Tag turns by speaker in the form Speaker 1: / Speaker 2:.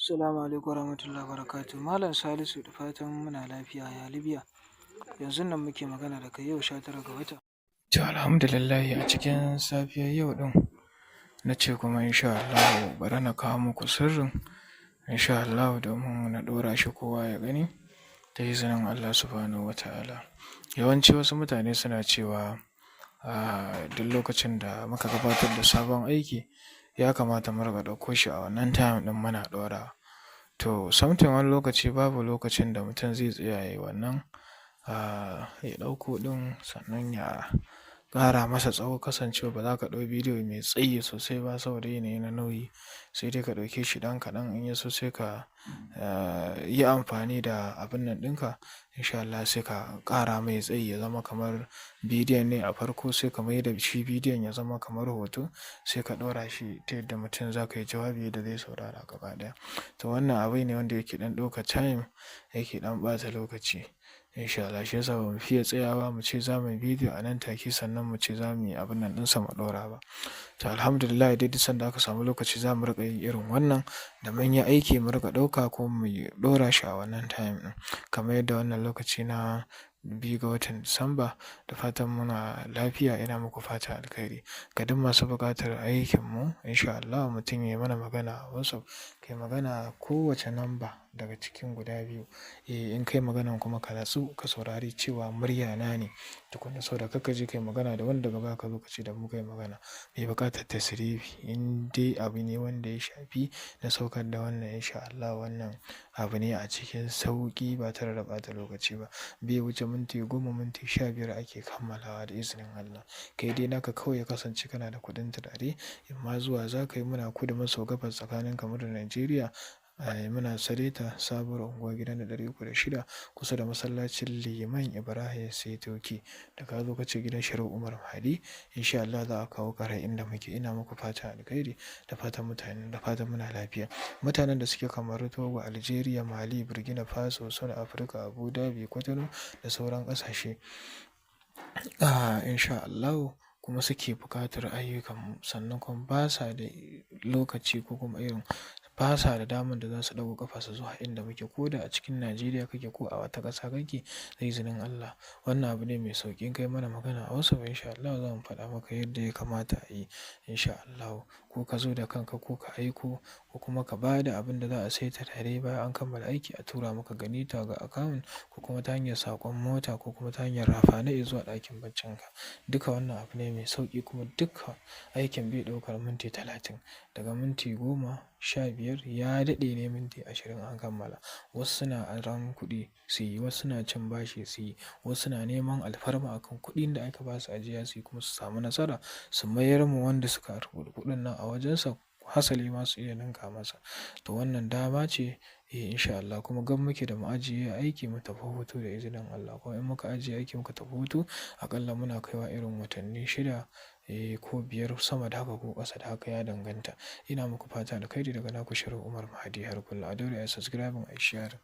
Speaker 1: Assalamu alaikum warahmatullahi wabarakatuh. Malam Salisu da fatan muna lafiya ya Libya. Yanzun nan muke magana da kai yau 19 ga wata. To alhamdulillah a cikin safiyar yau din na ce kuma insha Allah bari na kawo muku sirrin insha Allah domin na ɗora shi kowa ya gani ta izinin Allah subhanahu wata'ala. Yawanci wasu mutane suna cewa duk lokacin da muka gabatar da sabon aiki ya kamata mu riƙa ɗauko shi a wannan time ɗin muna ɗorawa. To something wani lokaci babu lokacin da mutum zai tsaya yayi wannan ya ɗauko ɗin sannan ya ƙara masa tsawo kasancewa ba za ka ɗau bidiyo mai tsayi sosai ba saboda yanayi na nauyi sai dai ka ɗauke shi ɗan kaɗan in ya so sai ka yi amfani da abin nan ɗinka insha Allah sai ka ƙara mai tsayi ya zama kamar bidiyon ne a farko sai ka mai da shi bidiyon ya zama kamar hoto sai ka ɗora shi ta yadda mutum za ka yi jawabi da zai saurara gaba ɗaya. To wannan abu ne wanda yake ɗan ɗaukar time yake ɗan ɓata lokaci insha Allah shi yasa ba mu fiye tsayawa mu ce za mu yi bidiyo a nan take sannan mu ce za mu yi abin nan ɗinsa mu ɗora ba. To alhamdulillah dai duk sanda aka samu lokaci za mu riƙa yin irin wannan da mun yi aiki mu riƙa ɗauka ko mu ɗora shi a wannan time ɗin kamar yadda wannan lokaci na 2 ga watan Disamba da fatan muna lafiya ina muku fatan alkhairi. Ga duk masu buƙatar aikinmu insha Allah mutum ya yi mana magana a WhatsApp kai magana kowace namba daga cikin guda biyu. In kai maganan kuma ka natsu ka saurari cewa muryana ne tukuna saboda kar ka je kai magana da wanda daga baya ka zo ka ce da mu kai magana. Bai buƙatar tasrifi in dai abu ne wanda ya shafi na saukar da wannan insha Allah wannan abu ne a cikin sauƙi ba tare da ɓata lokaci ba. Bai wuce minti 10 minti 15 ake kammalawa da izinin Allah. Kai dai naka kawai ya kasance kana da kuɗin turare imma zuwa za ka yi muna kudu maso gabas tsakanin kamar da Najeriya. Muna Sadeta sabuwar unguwar gidan da 306 kusa da masallacin Liman Ibrahim Saitoki da ka zo ka ce gidan Shehu Umar Mahdi insha Allah za a kawo ka inda muke. Ina muku fatan alkhairi da fatan muna lafiya. Mutanen da suke kamar Togo, Algeria, Mali, Burkina Faso, South Africa, Abu Dhabi, Cotonou da sauran ƙasashe insha Allah kuma suke buƙatar ayyukanmu sannan kuma ba sa da lokaci ko kuma irin ba sa da damar da za su ɗago ƙafa su zuwa inda muke ko da a cikin Najeriya kake ko a wata ƙasa kake da izinin Allah. Wannan abu ne mai sauƙi in kai mana magana a WhatsApp insha Allah za mu faɗa maka yadda ya kamata a yi insha Allah ko ka zo da kanka ko ka aiko ko kuma ka ba da abin da za a sai turare bayan an kammala aiki a tura maka ganita ga account ko kuma ta hanyar saƙon mota ko kuma ta hanyar rafana zuwa ɗakin baccinka. Duka wannan abu ne mai sauƙi kuma duka aikin bai ɗaukar minti 30 daga minti 10, 15 ya daɗe ne minti 20 an kammala. Wasu suna aron kuɗi su yi, wasu suna cin bashi su yi, wasu suna neman alfarma akan kuɗin da aka ba su ajiya su yi kuma su samu nasara su mayar mu wanda suka karɓi kuɗin nan a wajensa hasali ma su iya ninka masa. To wannan dama ce insha Allah kuma gan muke da mu ajiye aiki mu tafi hutu da izinin Allah kuma in muka ajiye aiki muka tafi hutu aƙalla muna kaiwa irin watanni 6 ko 5 sama da haka ko ƙasa da haka ya danganta. Ina muku fatan alkhairi daga naku Shehu Umar Mahdi har kullum. A daure a subscribe a share.